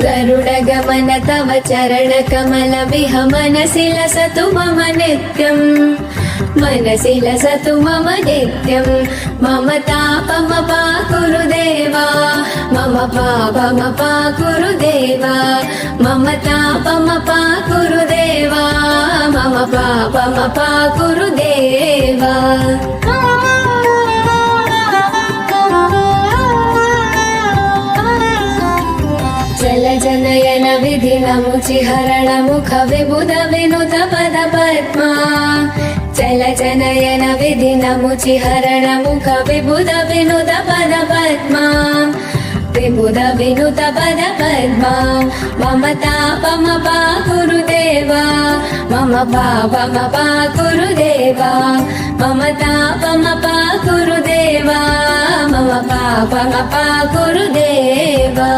गरुडगमन तव चरणकमलमिह मनसि लसतु मम नित्यम् मनसि लसतु मम नित्यम् मम तापमपाकुरु देवा मम पापमपाकुरु देवा मम तापमपाकुरु देवा मम पापमपाकुरु देवा चल जनयन विधिनमुचिहरण मुख विबुध विनुत पद पद्मा चल जनयन विधिनमुचिहरण मुख विबुध विनुत पद पद्मा विबुध विनुत पद पद्मा मम तापमपाकुरु देवा मम पापमपाकुरु देवा मम तापमपाकुरु देवा मम पापमपाकुरु देवा